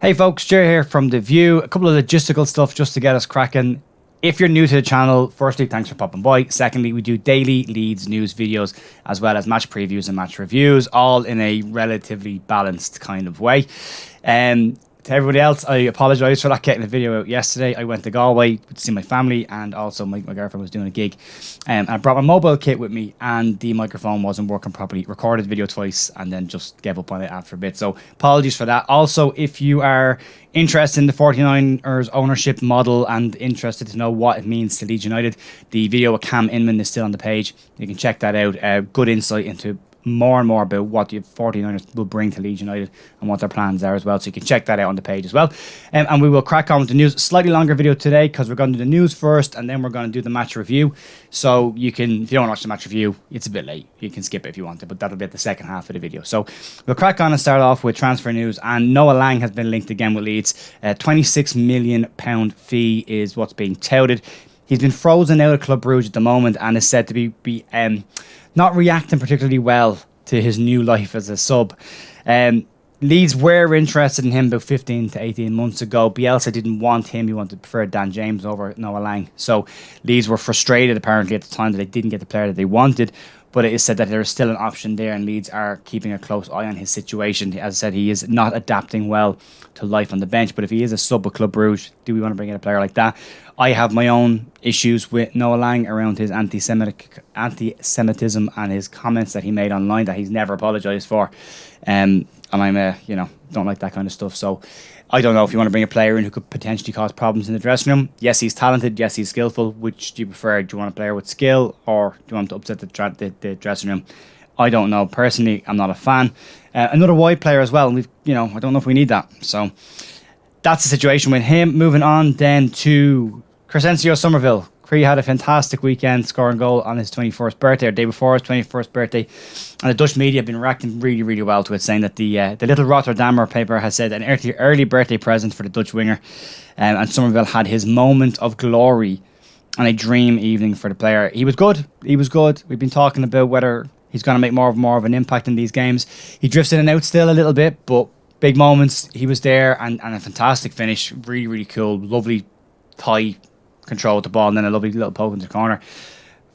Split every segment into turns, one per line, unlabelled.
Hey folks, Jerry here from The View. A couple of logistical stuff just to get us cracking. If you're new to the channel, firstly, thanks for popping by. Secondly, we do daily Leeds news videos as well as match previews and match reviews, all in a relatively balanced kind of way. To everybody else, I apologise for not getting the video out yesterday. I went to Galway to see my family, and also my girlfriend was doing a gig. I brought my mobile kit with me, and the microphone wasn't working properly. Recorded the video twice, and then just gave up on it after a bit. So apologies for that. Also, if you are interested in the 49ers ownership model and interested to know what it means to Leeds United, the video with Cam Inman is still on the page. You can check that out. Good insight into more and more about what the 49ers will bring to Leeds United and what their plans are as well. So you can check that out on the page as well. And we will crack on with the news. Slightly longer video today because we're going to do the news first and then we're going to do the match review. So you can, if you don't want to watch the match review, it's a bit late. You can skip it if you want to, but that'll be at the second half of the video. So we'll crack on and start off with transfer news. And Noa Lang has been linked again with Leeds. £26 million fee is what's being touted. He's been frozen out of Club Brugge at the moment and is said to be not reacting particularly well to his new life as a sub. Leeds were interested in him about 15 to 18 months ago. Bielsa didn't want him. He preferred Dan James over Noa Lang. So Leeds were frustrated apparently at the time that they didn't get the player that they wanted. But it is said that there is still an option there and Leeds are keeping a close eye on his situation. As I said, he is not adapting well to life on the bench. But if he is a sub with Club Brugge, do we want to bring in a player like that? I have my own issues with Noa Lang around his anti-Semitism and his comments that he made online that he's never apologised for. And I'm don't like that kind of stuff. So I don't know if you want to bring a player in who could potentially cause problems in the dressing room. Yes, he's talented. Yes, he's skillful. Which do you prefer? Do you want a player with skill or do you want to upset the dressing room? I don't know. Personally, I'm not a fan. Another wide player as well. I don't know if we need that. So that's the situation with him. Moving on then to Crescencio Summerville. Cree had a fantastic weekend, scoring a goal on his 21st birthday, or day before his 21st birthday. And the Dutch media have been reacting really, really well to it, saying that the Little Rotterdammer paper has said an early birthday present for the Dutch winger. And Summerville had his moment of glory and a dream evening for the player. He was good. We've been talking about whether he's going to make more of an impact in these games. He drifts in and out still a little bit, but big moments, he was there, and a fantastic finish. Really, really cool. Lovely high control with the ball and then a lovely little poke into the corner.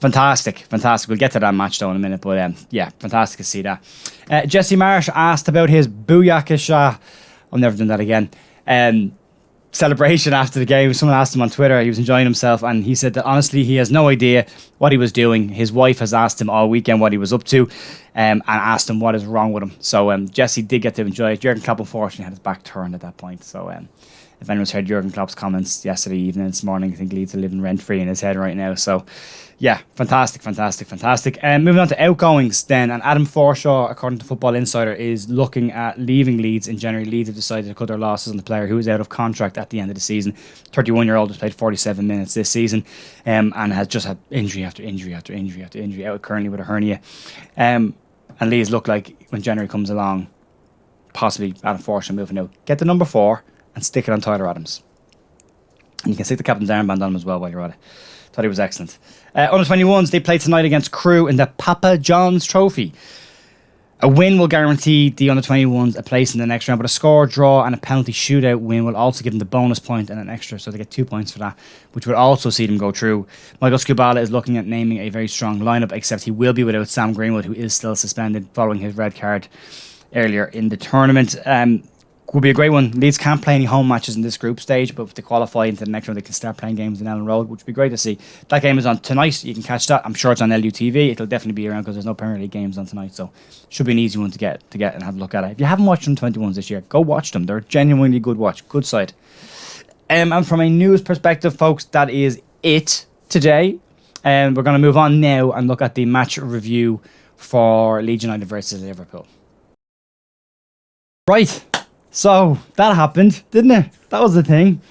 Fantastic. We'll get to that match though in a minute, but yeah, fantastic to see that. Jesse Marsh asked about his Booyakasha, I'm never doing that again, celebration after the game. Someone asked him on Twitter, he was enjoying himself, and he said that honestly he has no idea what he was doing. His wife has asked him all weekend what he was up to, and asked him what is wrong with him. So Jesse did get to enjoy it. Jurgen Klopp unfortunately had his back turned at that point, so if anyone's heard Jurgen Klopp's comments yesterday evening, this morning, I think Leeds are living rent-free in his head right now. So, yeah, fantastic. Moving on to outgoings then, and Adam Forshaw, according to Football Insider, is looking at leaving Leeds in January. Leeds have decided to cut their losses on the player who is out of contract at the end of the season. 31-year-old has played 47 minutes this season, and has just had injury after injury, out currently with a hernia. And Leeds look like, when January comes along, possibly Adam Forshaw moving out. Get the number 4 and stick it on Tyler Adams. And you can stick the captain's armband on him as well while you're at it. Thought he was excellent. Under 21s, they play tonight against Crewe in the Papa John's Trophy. A win will guarantee the under 21s a place in the next round, but a score, draw, and a penalty shootout win will also give them the bonus point and an extra, so they get 2 points for that, which would also see them go through. Michael Scubala is looking at naming a very strong lineup, except he will be without Sam Greenwood, who is still suspended following his red card earlier in the tournament. Will be a great one. Leeds can't play any home matches in this group stage, but if they qualify into the next round, they can start playing games in Ellen Road, which would be great to see. That game is on tonight. You can catch that. I'm sure it's on LUTV. It'll definitely be around because there's no Premier League games on tonight, so should be an easy one to get and have a look at it. If you haven't watched them 21s this year, go watch them. They're a genuinely good watch. Good side. And from a news perspective, folks, that is it today. We're going to move on now and look at the match review for Leeds United versus Liverpool. Right. So, that happened, didn't it? That was the thing.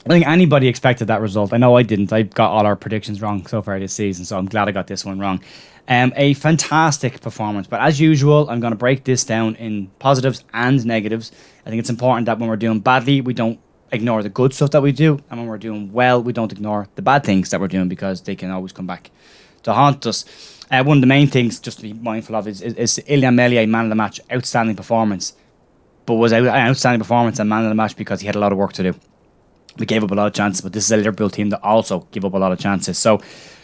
I think anybody expected that result. I know I didn't. I got all our predictions wrong so far this season, so I'm glad I got this one wrong. A fantastic performance, but as usual, I'm going to break this down in positives and negatives. I think it's important that when we're doing badly, we don't ignore the good stuff that we do, and when we're doing well, we don't ignore the bad things that we're doing because they can always come back to haunt us. One of the main things just to be mindful of is Ilya Melia, man of the match, outstanding performance. but was an outstanding performance and man of the match because he had a lot of work to do. We gave up a lot of chances, but this is a Liverpool team that also give up a lot of chances. So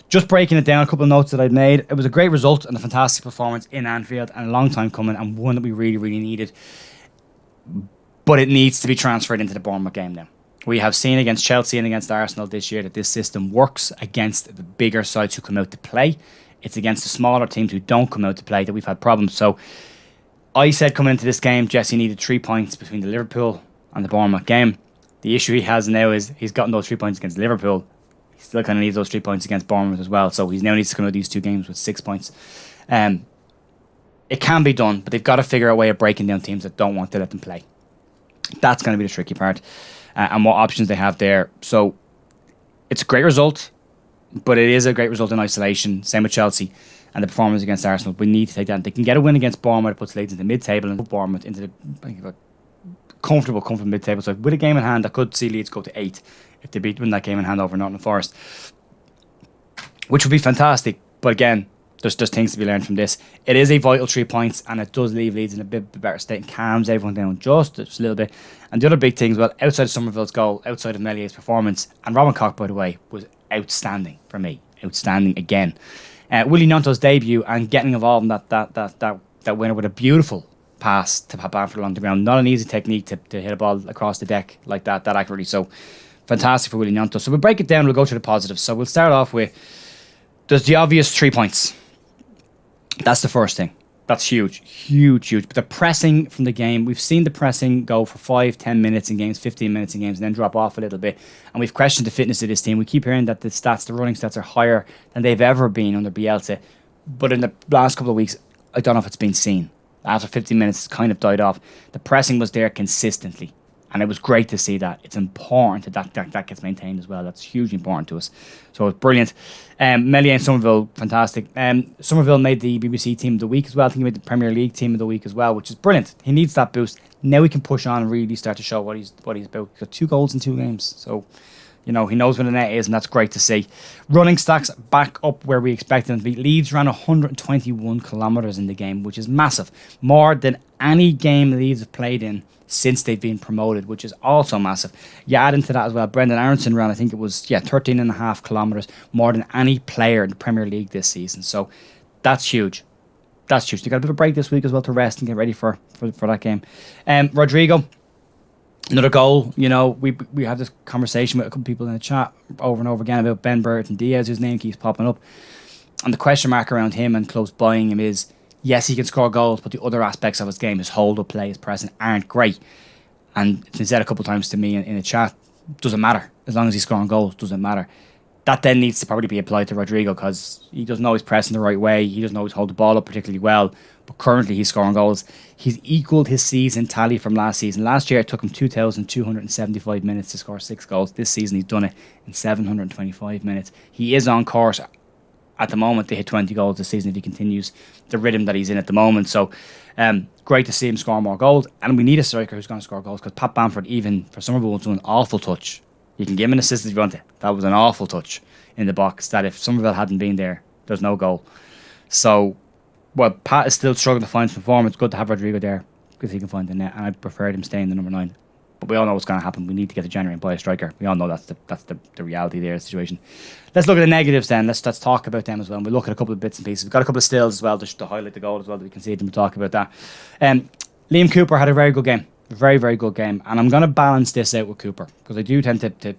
just breaking it down, a couple of notes that I'd made. It was a great result and a fantastic performance in Anfield and a long time coming and one that we really, really needed. But it needs to be transferred into the Bournemouth game now. We have seen against Chelsea and against Arsenal this year that this system works against the bigger sides who come out to play. It's against the smaller teams who don't come out to play that we've had problems. So I said coming into this game, Jesse needed 3 points between the Liverpool and the Bournemouth game. The issue he has now is he's gotten those 3 points against Liverpool. He still kind of needs those 3 points against Bournemouth as well. So he now needs to come out of these 2 games with 6 points. It can be done, but they've got to figure out a way of breaking down teams that don't want to let them play. That's going to be the tricky part. And what options they have there. So it's a great result, but it is a great result in isolation. Same with Chelsea and the performance against Arsenal. We need to take that. They can get a win against Bournemouth. It puts Leeds into mid-table and put Bournemouth into the comfortable mid-table. So with a game in hand, I could see Leeds go to 8 if they win that game in hand over Nottingham Forest, which would be fantastic. But again, there's things to be learned from this. It is a vital 3 points, and it does leave Leeds in a bit better state and calms everyone down just a little bit. And the other big things, well, outside of Summerville's goal, outside of Melié's performance, and Robin Koch, by the way, was outstanding for me. Outstanding again. Willie Gnonto's debut and getting involved in that winner with a beautiful pass to Pat Bamford along the ground. Not an easy technique to hit a ball across the deck like that accurately. So fantastic for Willie Gnonto. So we'll break it down. We'll go to the positives. So we'll start off with there's the obvious 3 points. That's the first thing. That's huge. But the pressing from the game, we've seen the pressing go for 5-10 minutes in games, 15 minutes in games, and then drop off a little bit. And we've questioned the fitness of this team. We keep hearing that the running stats are higher than they've ever been under Bielsa. But in the last couple of weeks, I don't know if it's been seen. After 15 minutes, it's kind of died off. The pressing was there consistently. And it was great to see that. It's important that gets maintained as well. That's hugely important to us. So it's brilliant. Melié and Summerville, fantastic. Summerville made the BBC Team of the Week as well. I think he made the Premier League Team of the Week as well, which is brilliant. He needs that boost. Now he can push on and really start to show what he's about. He's got 2 goals in 2 games. So, he knows where the net is, and that's great to see. Running stacks back up where we expected them to be. Leeds ran 121 kilometres in the game, which is massive. More than any game Leeds have played in since they've been promoted, which is also massive. You add into that as well, Brendan Aronson ran, I think it was 13.5 kilometres, more than any player in the Premier League this season. So that's huge. They got a bit of a break this week as well to rest and get ready for that game. Rodrigo, another goal. We have this conversation with a couple of people in the chat over and over again about Ben Burton Diaz, whose name keeps popping up. And the question mark around him and clubs buying him is, yes, he can score goals, but the other aspects of his game, his hold-up play, his pressing, aren't great. And it's been said a couple of times to me in the chat, doesn't matter. As long as he's scoring goals, doesn't matter. That then needs to probably be applied to Rodrigo because he doesn't always press in the right way. He doesn't always hold the ball up particularly well. But currently he's scoring goals. He's equalled his season tally from last season. Last year it took him 2,275 minutes to score 6 goals. This season he's done it in 725 minutes. He is on course at the moment to hit 20 goals this season if he continues the rhythm that he's in at the moment. So great to see him score more goals. And we need a striker who's going to score goals because Pat Bamford, even for Summerville, was doing an awful touch. You can give him an assist if you want it. That was an awful touch in the box that if Summerville hadn't been there, there's no goal. So, well, Pat is still struggling to find some form. It's good to have Rodrigo there because he can find the net. And I preferred him staying the number 9. But we all know what's going to happen. We need to get to January and buy a striker. We all know that's the reality there, the situation. Let's look at the negatives then. Let's talk about them as well. And we'll look at a couple of bits and pieces. We've got a couple of stills as well to highlight the goal as well that we can see them. We'll talk about that. Liam Cooper had a very good game. A very, very good game. And I'm going to balance this out with Cooper because I do tend to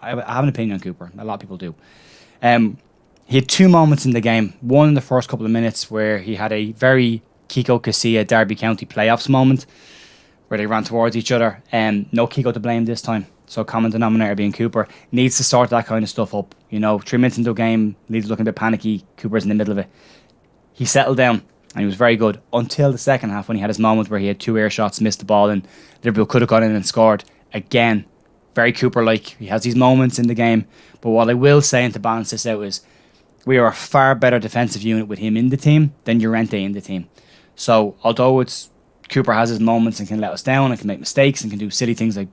I have an opinion on Cooper. A lot of people do. He had 2 moments in the game. One in the first couple of minutes where he had a very Kiko Casilla Derby County playoffs moment where they ran towards each other. No Kiko to blame this time. So common denominator being Cooper. Needs to sort that kind of stuff up. 3 minutes into a game, Leeds looking a bit panicky. Cooper's in the middle of it. He settled down and he was very good until the second half when he had his moment where he had 2 air shots, missed the ball, and Liverpool could have gone in and scored. Again, very Cooper-like. He has these moments in the game. But what I will say, and to balance this out, is we are a far better defensive unit with him in the team than Llorente in the team. So although Cooper has his moments and can let us down and can make mistakes and can do silly things like,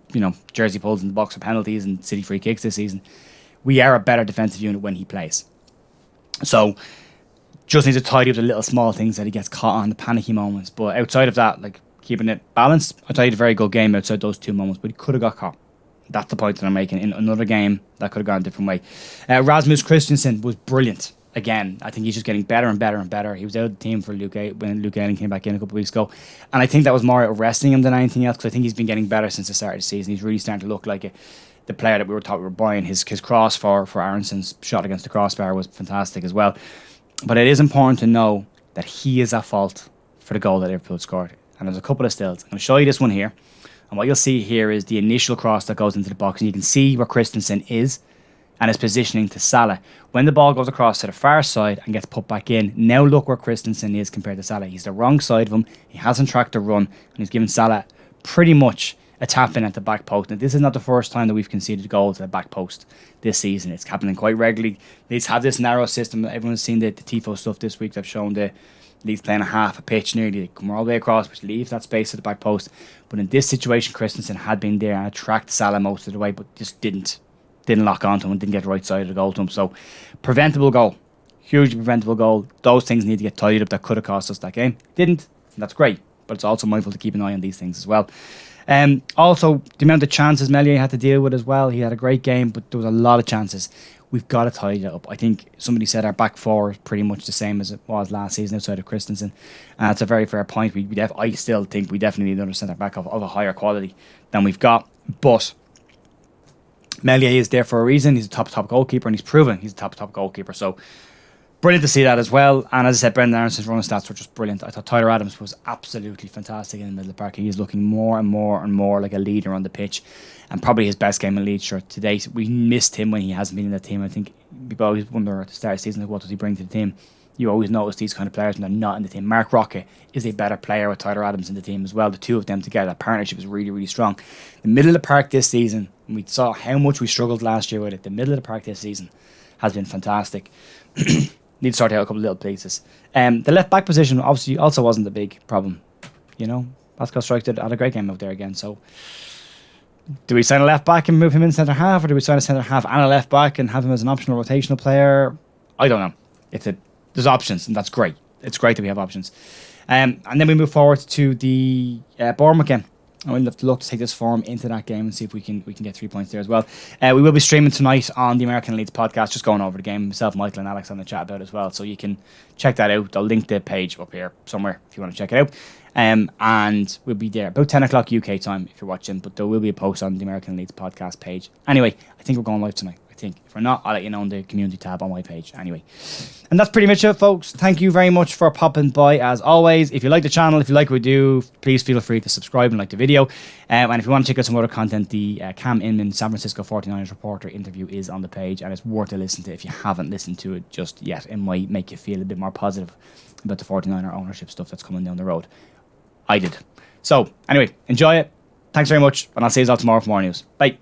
jersey pulls in the box for penalties and silly free kicks this season, we are a better defensive unit when he plays. So just needs to tidy up the little small things that he gets caught on, the panicky moments. But outside of that, keeping it balanced. I thought he had a very good game outside those 2 moments, but he could have got caught. That's the point that I'm making. In another game, that could have gone a different way. Rasmus Christensen was brilliant. Again, I think he's just getting better and better and better. He was out of the team for when Luke Ayling came back in a couple of weeks ago. And I think that was more out of resting him than anything else, because I think he's been getting better since the start of the season. He's really starting to look like the player that we were thought we were buying. His cross for Aronson's shot against the crossbar was fantastic as well. But it is important to know that he is at fault for the goal that Liverpool scored. And there's a couple of stills. I'm going to show you this one here. And what you'll see here is the initial cross that goes into the box. And you can see where Christensen is and his positioning to Salah. When the ball goes across to the far side and gets put back in, now look where Christensen is compared to Salah. He's the wrong side of him. He hasn't tracked the run, and he's given Salah pretty much a tap in at the back post. Now, this is not the first time that we've conceded goals at the back post this season. It's happening quite regularly. Leeds have this narrow system. Everyone's seen the Tifo stuff this week. They've shown the Leeds playing a half a pitch nearly. They come all the way across, which leaves that space at the back post. But in this situation, Christensen had been there and tracked Salah most of the way, but just didn't lock onto him and didn't get the right side of the goal to him. So, preventable goal. Hugely preventable goal. Those things need to get tidied up. That could have cost us that game. Didn't. And that's great. But it's also mindful to keep an eye on these things as well. Also, the amount of chances Meslier had to deal with as well. He had a great game, but there was a lot of chances. We've got to tidy it up. I think somebody said our back four is pretty much the same as it was last season outside of Christensen. And it's a very fair point. I still think we definitely need another centre back of a higher quality than we've got. But Meslier is there for a reason. He's a top goalkeeper, and he's proven he's a top goalkeeper. So brilliant to see that as well. And as I said, Brendan Aronson's running stats were just brilliant. I thought Tyler Adams was absolutely fantastic in the middle of the park. He is looking more and more like a leader on the pitch, and probably his best game in Leeds shirt to date. We missed him when he hasn't been in the team. I think people always wonder at the start of the season, like, what does he bring to the team? You always notice these kind of players when they're not in the team. Mark Rocket is a better player with Tyler Adams in the team as well. The two of them together, that partnership is really, really strong. The middle of the park this season, we saw how much we struggled last year with it. The middle of the park this season has been fantastic. Need to sort out a couple of little places. The left back position obviously also wasn't a big problem. You know, Pascal Strike had a great game out there again. So, do we sign a left back and move him in centre half, or do we sign a centre half and a left back and have him as an optional rotational player? I don't know. There's options, and that's great. It's great that we have options. And then we move forward to the Bournemouth game. And we'll have to look to take this form into that game and see if we can get 3 points there as well. We will be streaming tonight on the American Leeds podcast, just going over the game. Myself, Michael, and Alex on the chat about it as well. So you can check that out. I'll link the page up here somewhere if you want to check it out. And we'll be there about 10 o'clock UK time if you're watching. But there will be a post on the American Leeds podcast page. Anyway, I think we're going live tonight. If we're not, I'll let you know on the community tab on my page anyway. And that's pretty much it, folks. Thank you very much for popping by as always. If you like the channel, if you like what we do, please feel free to subscribe and like the video. And if you want to check out some other content, the Cam Inman San Francisco 49ers reporter interview is on the page, and it's worth a listen to if you haven't listened to it just yet. It might make you feel a bit more positive about the 49er ownership stuff that's coming down the road. I did. So anyway, enjoy it. Thanks very much, and I'll see you all tomorrow for more news. Bye.